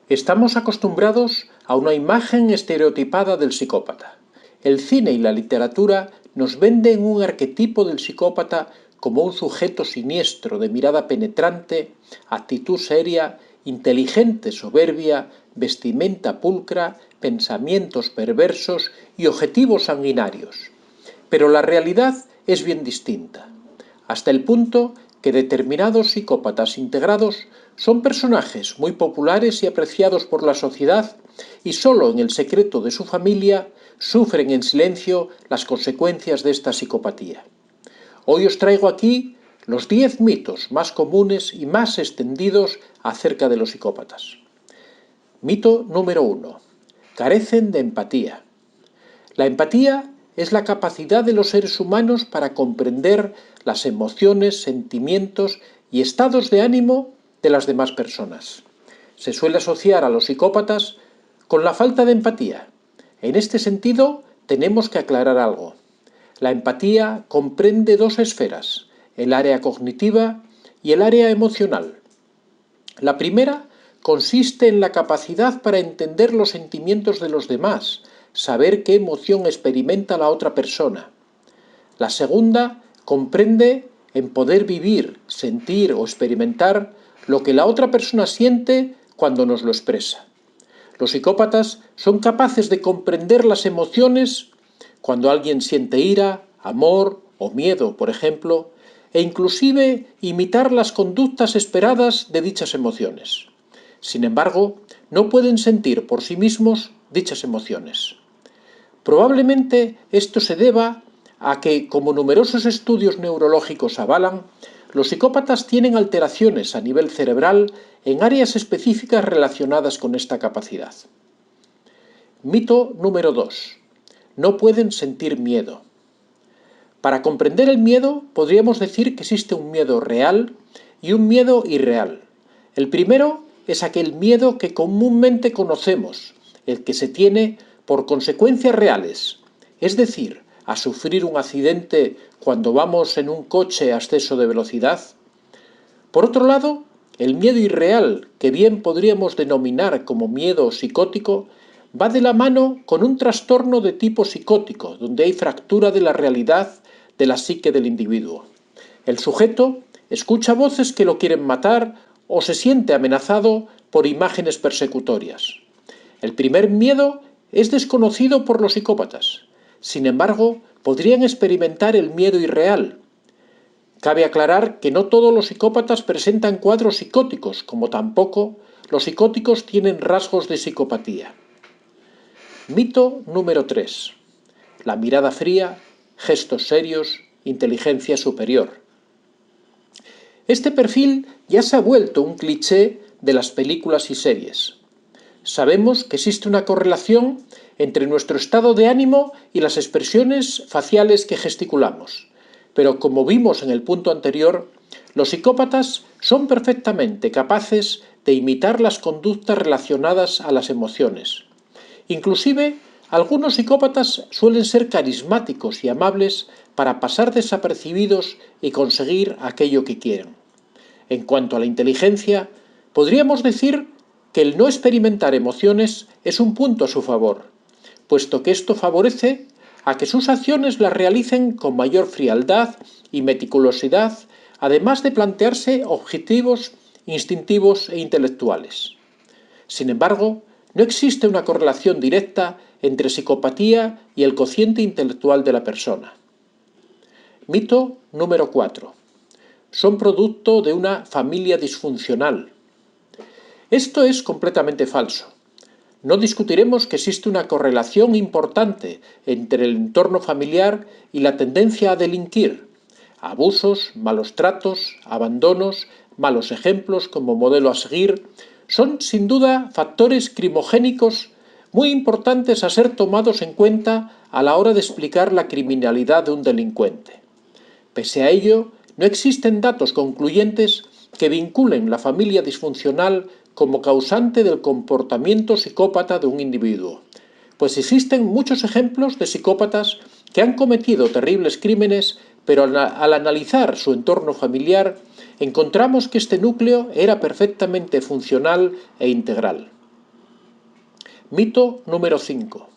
Estamos acostumbrados a una imagen estereotipada del psicópata. El cine y la literatura nos venden un arquetipo del psicópata como un sujeto siniestro, de mirada penetrante, actitud seria, inteligente soberbia, vestimenta pulcra, pensamientos perversos y objetivos sanguinarios. Pero la realidad es bien distinta, hasta el punto que determinados psicópatas integrados son personajes muy populares y apreciados por la sociedad y solo en el secreto de su familia sufren en silencio las consecuencias de esta psicopatía. Hoy os traigo aquí los 10 mitos más comunes y más extendidos acerca de los psicópatas. Mito número 1. Carecen de empatía. La empatía es la capacidad de los seres humanos para comprender las emociones, sentimientos y estados de ánimo de las demás personas. Se suele asociar a los psicópatas con la falta de empatía. En este sentido, tenemos que aclarar algo. La empatía comprende dos esferas, el área cognitiva y el área emocional. La primera consiste en la capacidad para entender los sentimientos de los demás, saber qué emoción experimenta la otra persona. La segunda comprende en poder vivir, sentir o experimentar lo que la otra persona siente cuando nos lo expresa. Los psicópatas son capaces de comprender las emociones cuando alguien siente ira, amor o miedo, por ejemplo, e inclusive imitar las conductas esperadas de dichas emociones. Sin embargo, no pueden sentir por sí mismos dichas emociones. Probablemente esto se deba a que, como numerosos estudios neurológicos avalan, los psicópatas tienen alteraciones a nivel cerebral en áreas específicas relacionadas con esta capacidad. Mito número 2. No pueden sentir miedo. Para comprender el miedo, podríamos decir que existe un miedo real y un miedo irreal. El primero es aquel miedo que comúnmente conocemos, el que se tiene por consecuencias reales, es decir, a sufrir un accidente cuando vamos en un coche a exceso de velocidad. Por otro lado, el miedo irreal, que bien podríamos denominar como miedo psicótico, va de la mano con un trastorno de tipo psicótico, donde hay fractura de la realidad de la psique del individuo. El sujeto escucha voces que lo quieren matar o se siente amenazado por imágenes persecutorias. El primer miedo es desconocido por los psicópatas. Sin embargo, podrían experimentar el miedo irreal. Cabe aclarar que no todos los psicópatas presentan cuadros psicóticos, como tampoco los psicóticos tienen rasgos de psicopatía. Mito número 3. La mirada fría, gestos serios, inteligencia superior. Este perfil ya se ha vuelto un cliché de las películas y series. Sabemos que existe una correlación entre nuestro estado de ánimo y las expresiones faciales que gesticulamos. Pero como vimos en el punto anterior, los psicópatas son perfectamente capaces de imitar las conductas relacionadas a las emociones. Inclusive, algunos psicópatas suelen ser carismáticos y amables para pasar desapercibidos y conseguir aquello que quieren. En cuanto a la inteligencia, podríamos decir que el no experimentar emociones es un punto a su favor, puesto que esto favorece a que sus acciones las realicen con mayor frialdad y meticulosidad, además de plantearse objetivos instintivos e intelectuales. Sin embargo, no existe una correlación directa entre psicopatía y el cociente intelectual de la persona. Mito número 4. Son producto de una familia disfuncional. Esto es completamente falso. No discutiremos que existe una correlación importante entre el entorno familiar y la tendencia a delinquir. Abusos, malos tratos, abandonos, malos ejemplos como modelo a seguir, son sin duda factores crimogénicos muy importantes a ser tomados en cuenta a la hora de explicar la criminalidad de un delincuente. Pese a ello, no existen datos concluyentes que vinculen la familia disfuncional como causante del comportamiento psicópata de un individuo, pues existen muchos ejemplos de psicópatas que han cometido terribles crímenes, pero al analizar su entorno familiar, encontramos que este núcleo era perfectamente funcional e integral. Mito número 5.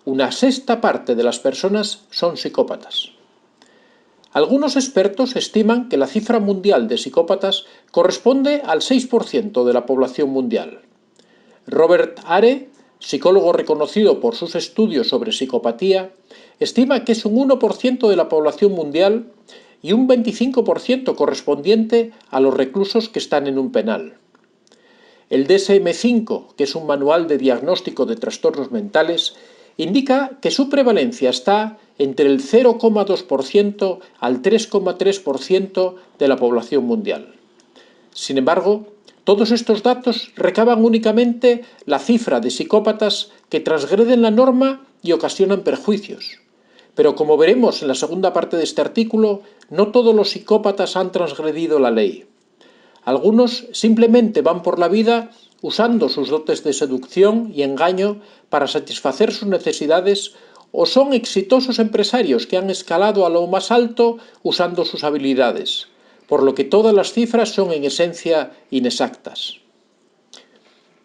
Una sexta parte de las personas son psicópatas. Algunos expertos estiman que la cifra mundial de psicópatas corresponde al 6% de la población mundial. Robert Hare, psicólogo reconocido por sus estudios sobre psicopatía, estima que es un 1% de la población mundial y un 25% correspondiente a los reclusos que están en un penal. El DSM-5, que es un manual de diagnóstico de trastornos mentales, indica que su prevalencia está entre el 0,2% al 3,3% de la población mundial. Sin embargo, todos estos datos recaban únicamente la cifra de psicópatas que transgreden la norma y ocasionan perjuicios. Pero como veremos en la segunda parte de este artículo, no todos los psicópatas han transgredido la ley. Algunos simplemente van por la vida usando sus dotes de seducción y engaño para satisfacer sus necesidades, o son exitosos empresarios que han escalado a lo más alto usando sus habilidades, por lo que todas las cifras son en esencia inexactas.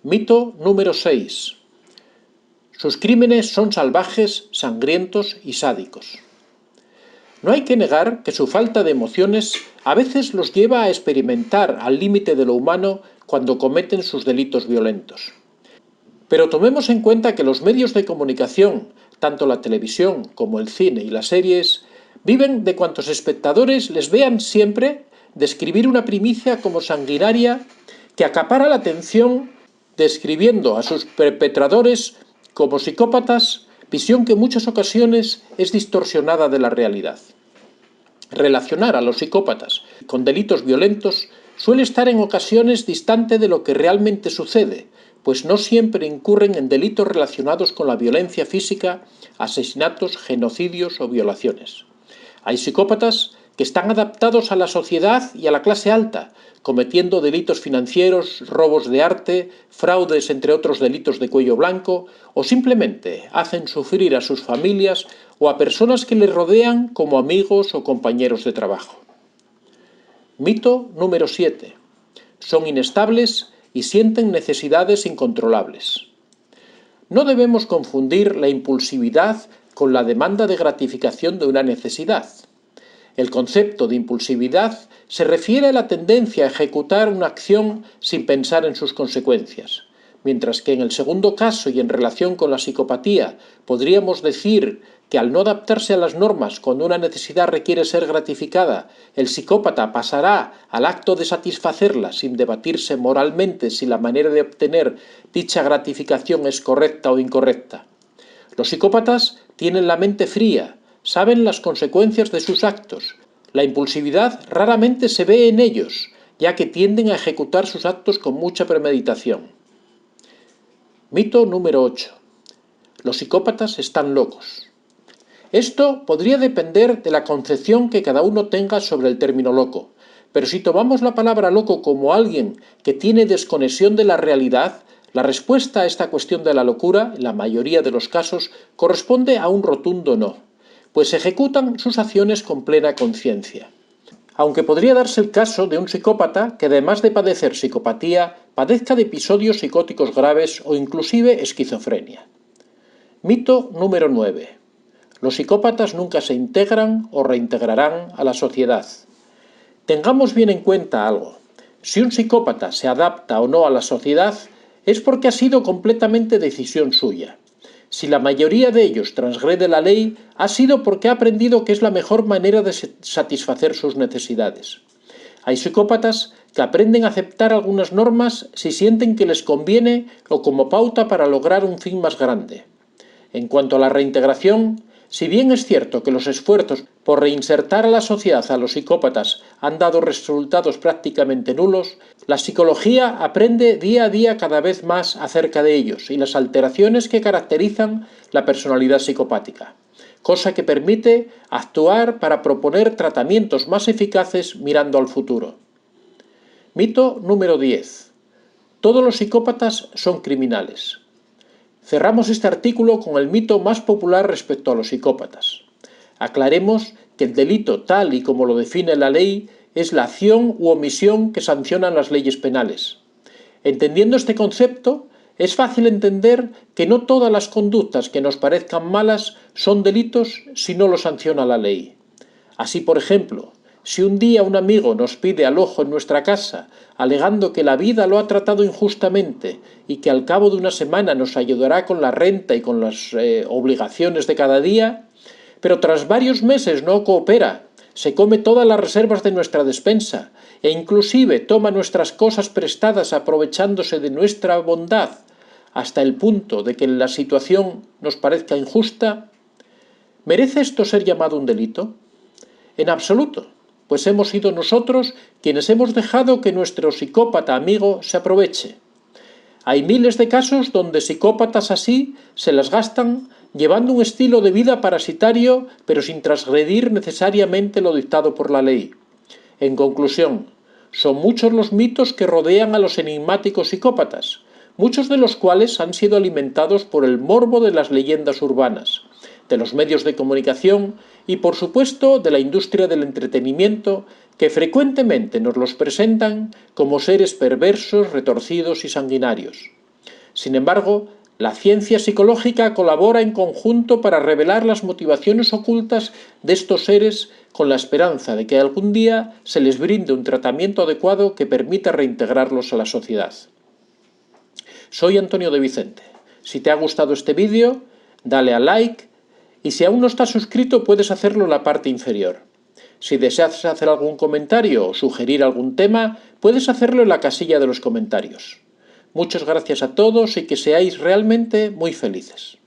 Mito número 6. Sus crímenes son salvajes, sangrientos y sádicos. No hay que negar que su falta de emociones a veces los lleva a experimentar al límite de lo humano cuando cometen sus delitos violentos. Pero tomemos en cuenta que los medios de comunicación, tanto la televisión como el cine y las series, viven de cuantos espectadores les vean siempre describir una primicia como sanguinaria que acapara la atención, describiendo a sus perpetradores como psicópatas, visión que en muchas ocasiones es distorsionada de la realidad. Relacionar a los psicópatas con delitos violentos suele estar en ocasiones distante de lo que realmente sucede, pues no siempre incurren en delitos relacionados con la violencia física, asesinatos, genocidios o violaciones. Hay psicópatas que están adaptados a la sociedad y a la clase alta, cometiendo delitos financieros, robos de arte, fraudes, entre otros delitos de cuello blanco, o simplemente hacen sufrir a sus familias o a personas que les rodean como amigos o compañeros de trabajo. Mito número 7. Son inestables y sienten necesidades incontrolables. No debemos confundir la impulsividad con la demanda de gratificación de una necesidad. El concepto de impulsividad se refiere a la tendencia a ejecutar una acción sin pensar en sus consecuencias, mientras que en el segundo caso y en relación con la psicopatía podríamos decir que al no adaptarse a las normas cuando una necesidad requiere ser gratificada, el psicópata pasará al acto de satisfacerla sin debatirse moralmente si la manera de obtener dicha gratificación es correcta o incorrecta. Los psicópatas tienen la mente fría, saben las consecuencias de sus actos. La impulsividad raramente se ve en ellos, ya que tienden a ejecutar sus actos con mucha premeditación. Mito número 8. Los psicópatas están locos. Esto podría depender de la concepción que cada uno tenga sobre el término loco, pero si tomamos la palabra loco como alguien que tiene desconexión de la realidad, la respuesta a esta cuestión de la locura, en la mayoría de los casos, corresponde a un rotundo no, pues ejecutan sus acciones con plena conciencia. Aunque podría darse el caso de un psicópata que, además de padecer psicopatía, padezca de episodios psicóticos graves o inclusive esquizofrenia. Mito número 9. Los psicópatas nunca se integran o reintegrarán a la sociedad. Tengamos bien en cuenta algo. Si un psicópata se adapta o no a la sociedad, es porque ha sido completamente decisión suya. Si la mayoría de ellos transgrede la ley, ha sido porque ha aprendido que es la mejor manera de satisfacer sus necesidades. Hay psicópatas que aprenden a aceptar algunas normas si sienten que les conviene o como pauta para lograr un fin más grande. En cuanto a la reintegración, si bien es cierto que los esfuerzos por reinsertar a la sociedad a los psicópatas han dado resultados prácticamente nulos, la psicología aprende día a día cada vez más acerca de ellos y las alteraciones que caracterizan la personalidad psicopática, cosa que permite actuar para proponer tratamientos más eficaces mirando al futuro. Mito número 10. Todos los psicópatas son criminales. Cerramos este artículo con el mito más popular respecto a los psicópatas. Aclaremos que el delito, tal y como lo define la ley, es la acción u omisión que sancionan las leyes penales. Entendiendo este concepto, Es fácil entender que no todas las conductas que nos parezcan malas son delitos si no lo sanciona la ley. Así, por ejemplo, si un día un amigo nos pide alojo en nuestra casa, alegando que la vida lo ha tratado injustamente y que al cabo de una semana nos ayudará con la renta y con las obligaciones de cada día, pero tras varios meses no coopera, se come todas las reservas de nuestra despensa e inclusive toma nuestras cosas prestadas aprovechándose de nuestra bondad hasta el punto de que la situación nos parezca injusta, ¿merece esto ser llamado un delito? En absoluto, pues hemos sido nosotros quienes hemos dejado que nuestro psicópata amigo se aproveche. Hay miles de casos donde psicópatas así se las gastan llevando un estilo de vida parasitario pero sin transgredir necesariamente lo dictado por la ley. En conclusión, son muchos los mitos que rodean a los enigmáticos psicópatas, muchos de los cuales han sido alimentados por el morbo de las leyendas urbanas, de los medios de comunicación y, por supuesto, de la industria del entretenimiento, que frecuentemente nos los presentan como seres perversos, retorcidos y sanguinarios. Sin embargo, la ciencia psicológica colabora en conjunto para revelar las motivaciones ocultas de estos seres con la esperanza de que algún día se les brinde un tratamiento adecuado que permita reintegrarlos a la sociedad. Soy Antonio de Vicente. Si te ha gustado este vídeo, dale a like y si aún no estás suscrito puedes hacerlo en la parte inferior. Si deseas hacer algún comentario o sugerir algún tema, puedes hacerlo en la casilla de los comentarios. Muchas gracias a todos y que seáis realmente muy felices.